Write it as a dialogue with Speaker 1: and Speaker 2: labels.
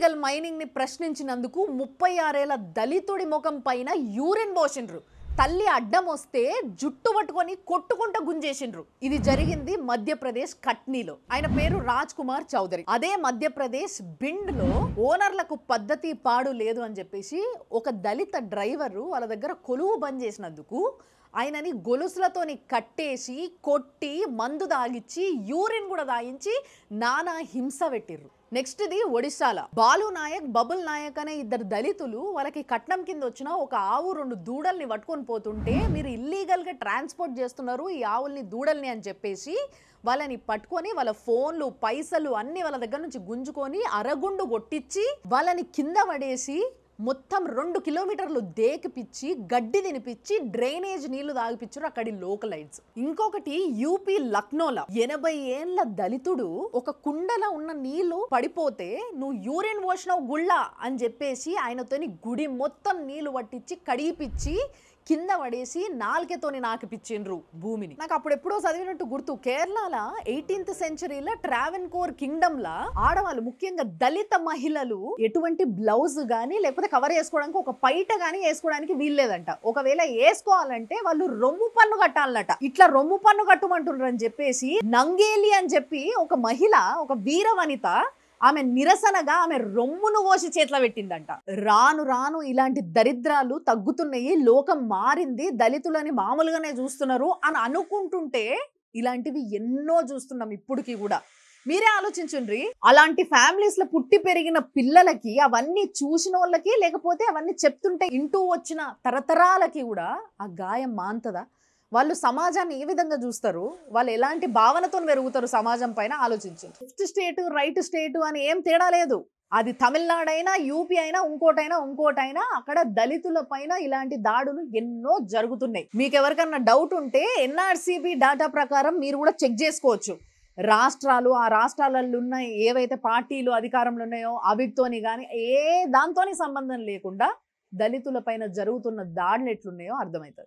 Speaker 1: Illegal mining ని ప్రశ్నించినందుకు 36 ఏళ్ల దళితుడి ముఖం పైన యూరిన్ పోసిండ్రు. తల్లి అడ్డం వస్తే జుట్టు పట్టుకొని కొట్టుకుంటూ గుంజేసిండ్రు. ఇది జరిగింది మధ్యప్రదేశ్ కట్నీలో. ఆయన పేరు రాజ్ కుమార్ చౌదరి. అదే మధ్యప్రదేశ్ బిండ్ లో ఓనర్లకు పద్ధతి పాడు లేదు అని చెప్పేసి ఒక దళిత డ్రైవరు వాళ్ళ దగ్గర కొలువు బంద్ చేసినందుకు ఆయనని గొలుసులతోని కట్టేసి కొట్టి మందు తాగిచ్చి యూరిన్ కూడా తాగించి నానా హింస పెట్టిర్రు. నెక్స్ట్ ఇది ఒడిశాల బాలు నాయక్ బబుల్ నాయక్ అనే ఇద్దరు దళితులు వాళ్ళకి కట్నం కింద వచ్చిన ఒక ఆవు 2 దూడల్ని పట్టుకొని పోతుంటే మీరు ఇల్లీగల్ గా ట్రాన్స్పోర్ట్ చేస్తున్నారు ఈ ఆవుల్ని దూడల్ని అని చెప్పేసి వాళ్ళని పట్టుకొని వాళ్ళ ఫోన్లు పైసలు అన్ని వాళ్ళ దగ్గర నుంచి గుంజుకొని అరగుండు కొట్టించి వాళ్ళని కింద పడేసి మొత్తం 2 కిలోమీటర్లు దేకిపిచ్చి గడ్డి తినిపించి డ్రైనేజ్ నీళ్లు తాగిపించారు అక్కడి లోకలైట్స్. ఇంకొకటి యూపీ లక్నోలో 80 ఏళ్ల దళితుడు ఒక కుండలో ఉన్న నీళ్లు పడిపోతే నువ్వు యూరిన్ పోసినావు గుళ్ళ అని చెప్పేసి ఆయనతోని గుడి మొత్తం నీళ్లు పట్టించి కడిగిపిచ్చి కింద పడేసి నాలుకతోని నాకిపించిండ్రు భూమిని. నాకు అప్పుడు ఎప్పుడో చదివినట్టు గుర్తు. కేరళలో 18th సెంచరీలో ట్రావెన్కోర్ కింగ్డమ్ లా ఆడవాళ్ళు ముఖ్యంగా దళిత మహిళలు ఎటువంటి బ్లౌజ్ గానీ లేకపోతే కవర్ చేసుకోవడానికి ఒక పైట గానీ వేసుకోవడానికి వీల్లేదంట. ఒకవేళ వేసుకోవాలంటే వాళ్ళు రొమ్ము పన్ను కట్టాలన్నట. ఇట్లా రొమ్ము పన్ను కట్టమంటున్నారు అని చెప్పేసి నంగేలి అని చెప్పి ఒక మహిళ ఒక వీర వనిత ఆమె నిరసనగా ఆమె రొమ్మును కోసి చేతిలో పెట్టిందంట. రాను రాను ఇలాంటి దరిద్రాలు తగ్గుతున్నాయి, లోకం మారింది, దళితులని మామూలుగానే చూస్తున్నారు అని అనుకుంటుంటే ఇలాంటివి ఎన్నో చూస్తున్నాం ఇప్పటికీ కూడా. మీరే ఆలోచించండి, అలాంటి ఫ్యామిలీస్ లో పుట్టి పెరిగిన పిల్లలకి అవన్నీ చూసిన వాళ్ళకి లేకపోతే అవన్నీ చెప్తుంటే ఇంటూ వచ్చిన తరతరాలకి కూడా ఆ గాయం మాంతదా? వాళ్ళు సమాజాన్ని ఏ విధంగా చూస్తారు, వాళ్ళు ఎలాంటి భావనతో పెరుగుతారు సమాజం పైన ఆలోచించు. లెఫ్ట్ స్టేట్ రైట్ స్టేట్ అని ఏం తేడా లేదు. అది తమిళనాడు అయినా యూపీ అయినా ఇంకోటైనా అక్కడ దళితుల పైన ఇలాంటి దాడులు ఎన్నో జరుగుతున్నాయి. మీకు ఎవరికన్నా డౌట్ ఉంటే ఎన్ఆర్సీబీ డాటా ప్రకారం మీరు కూడా చెక్ చేసుకోవచ్చు. రాష్ట్రాలు ఆ రాష్ట్రాలలో ఉన్న ఏవైతే పార్టీలు అధికారంలో ఉన్నాయో అవిటితోని కానీ ఏ దాంతోని సంబంధం లేకుండా దళితుల పైన జరుగుతున్న దాడులు ఎట్లున్నాయో అర్థమవుతుంది.